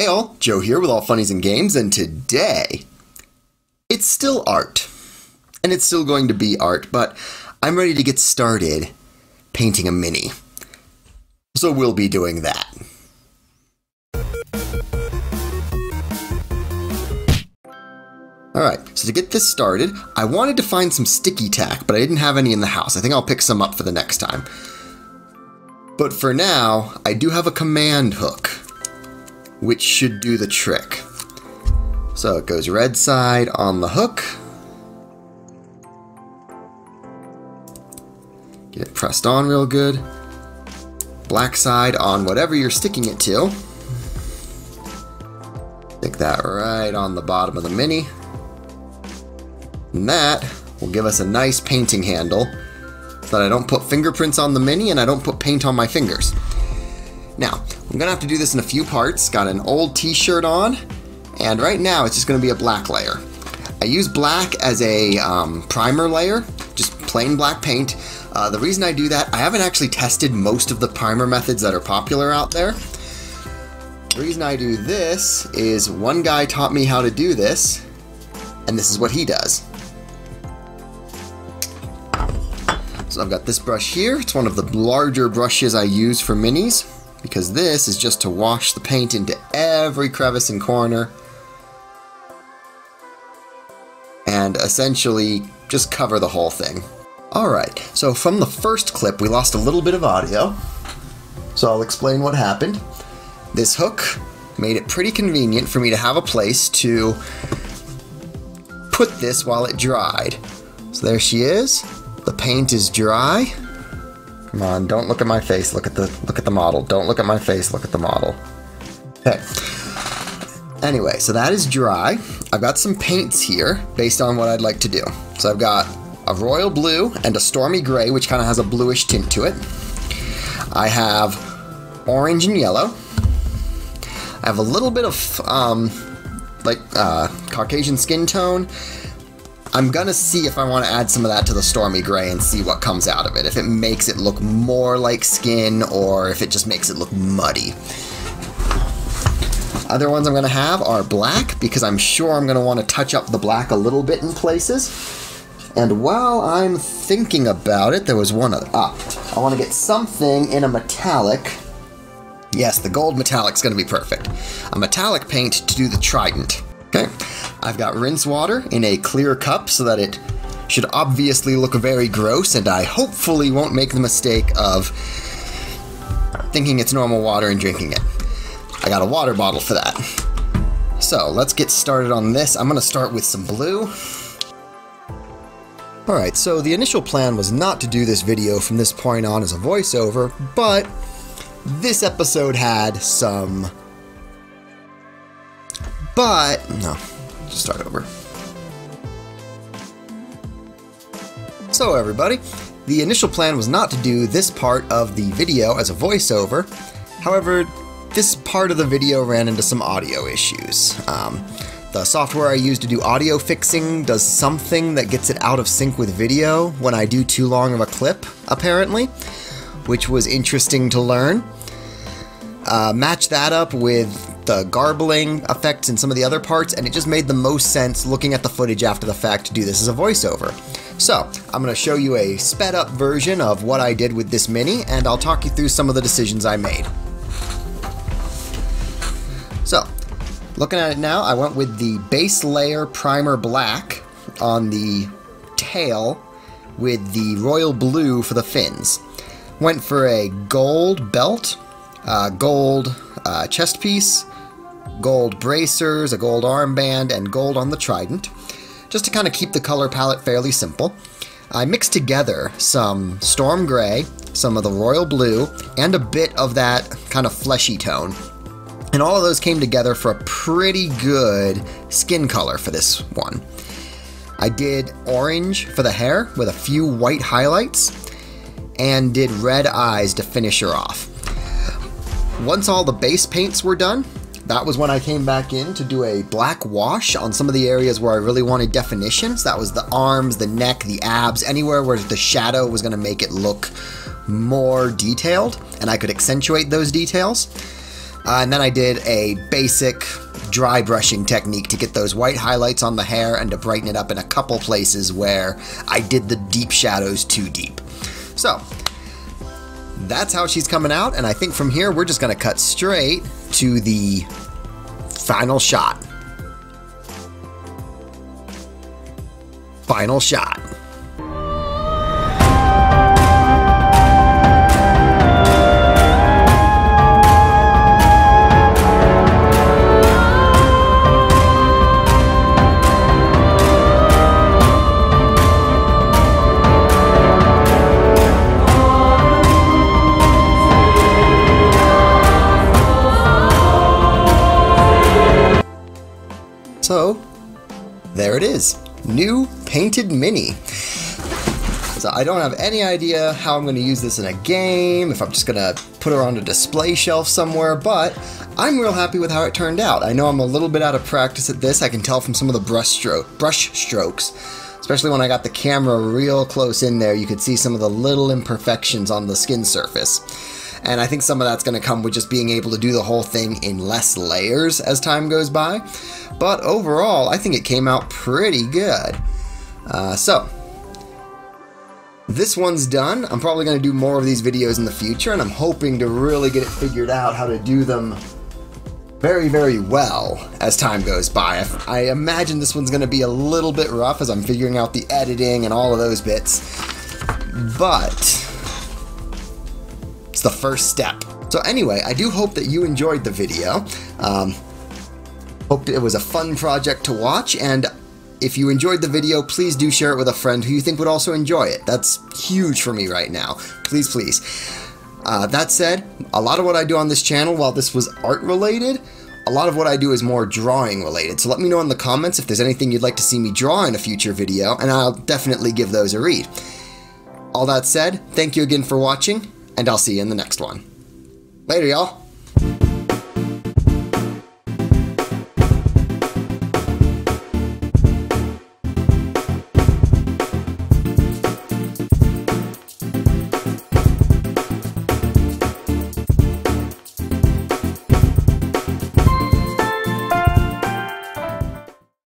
Hey all, Joe here with All Funnies and Games, and today, it's still art. And it's still going to be art, but I'm ready to get started painting a mini. So we'll be doing that. Alright, so to get this started, I wanted to find some sticky tack, but I didn't have any in the house. I think I'll pick some up for the next time. But for now, I do have a command hook, which should do the trick. So it goes red side on the hook. Get it pressed on real good. Black side on whatever you're sticking it to. Stick that right on the bottom of the mini. And that will give us a nice painting handle so that I don't put fingerprints on the mini and I don't put paint on my fingers. Now, I'm gonna have to do this in a few parts. Got an old t-shirt on, and right now it's just gonna be a black layer. I use black as a primer layer, just plain black paint. The reason I do that, I haven't actually tested most of the primer methods that are popular out there. The reason I do this is one guy taught me how to do this, and this is what he does. So I've got this brush here. It's one of the larger brushes I use for minis, because this is just to wash the paint into every crevice and corner and essentially just cover the whole thing. Alright, so from the first clip we lost a little bit of audio, so I'll explain what happened. This hook made it pretty convenient for me to have a place to put this while it dried. So there she is. The paint is dry. Come on, don't look at my face, look at the model. Don't look at my face, look at the model. Okay. Anyway, so that is dry. I've got some paints here based on what I'd like to do. So I've got a royal blue and a stormy gray, which kind of has a bluish tint to it. I have orange and yellow. I have a little bit of Caucasian skin tone. I'm gonna see if I want to add some of that to the stormy gray and see what comes out of it. If it makes it look more like skin or if it just makes it look muddy. Other ones I'm gonna have are black because I'm sure I'm gonna want to touch up the black a little bit in places. And while I'm thinking about it, there was one other. I want to get something in a metallic. Yes, the gold metallic's gonna be perfect. A metallic paint to do the trident. Okay, I've got rinse water in a clear cup so that it should obviously look very gross, and I hopefully won't make the mistake of thinking it's normal water and drinking it. I got a water bottle for that. So let's get started on this. I'm gonna start with some blue. Alright, so the initial plan was not to do this video from this point on as a voiceover, but this episode had some... no, just start over. So everybody, the initial plan was not to do this part of the video as a voiceover. However, this part of the video ran into some audio issues. The software I use to do audio fixing does something that gets it out of sync with video when I do too long of a clip, apparently, which was interesting to learn. Match that up with the garbling effects in some of the other parts, and it just made the most sense looking at the footage after the fact to do this as a voiceover. So, I'm going to show you a sped up version of what I did with this mini, and I'll talk you through some of the decisions I made. So, looking at it now, I went with the base layer primer black on the tail with the royal blue for the fins. Went for a gold belt, gold chest piece, gold bracers, a gold armband, and gold on the trident, just to kind of keep the color palette fairly simple. I mixed together some storm gray, some of the royal blue, and a bit of that kind of fleshy tone. And all of those came together for a pretty good skin color for this one. I did orange for the hair with a few white highlights, and did red eyes to finish her off. Once all the base paints were done, that was when I came back in to do a black wash on some of the areas where I really wanted definition. So that was the arms, the neck, the abs, anywhere where the shadow was going to make it look more detailed, and I could accentuate those details. And then I did a basic dry brushing technique to get those white highlights on the hair and to brighten it up in a couple places where I did the deep shadows too deep. So, that's how she's coming out, and I think from here we're just going to cut straight to the final shot. Final shot. So, there it is. New painted Mini. So I don't have any idea how I'm going to use this in a game, if I'm just going to put her on a display shelf somewhere, but I'm real happy with how it turned out. I know I'm a little bit out of practice at this. I can tell from some of the brush strokes, especially when I got the camera real close in there. You could see some of the little imperfections on the skin surface. And I think some of that's going to come with just being able to do the whole thing in less layers as time goes by. But overall, I think it came out pretty good. So, this one's done. I'm probably going to do more of these videos in the future, and I'm hoping to really get it figured out how to do them very, very well as time goes by. I imagine this one's going to be a little bit rough as I'm figuring out the editing and all of those bits. But it's the first step. So anyway, I do hope that you enjoyed the video. Hope it was a fun project to watch, and if you enjoyed the video, please do share it with a friend who you think would also enjoy it. That's huge for me right now. Please, please. That said, a lot of what I do on this channel, while this was art related, a lot of what I do is more drawing related. So let me know in the comments if there's anything you'd like to see me draw in a future video, and I'll definitely give those a read. All that said, thank you again for watching, and I'll see you in the next one. Later, y'all.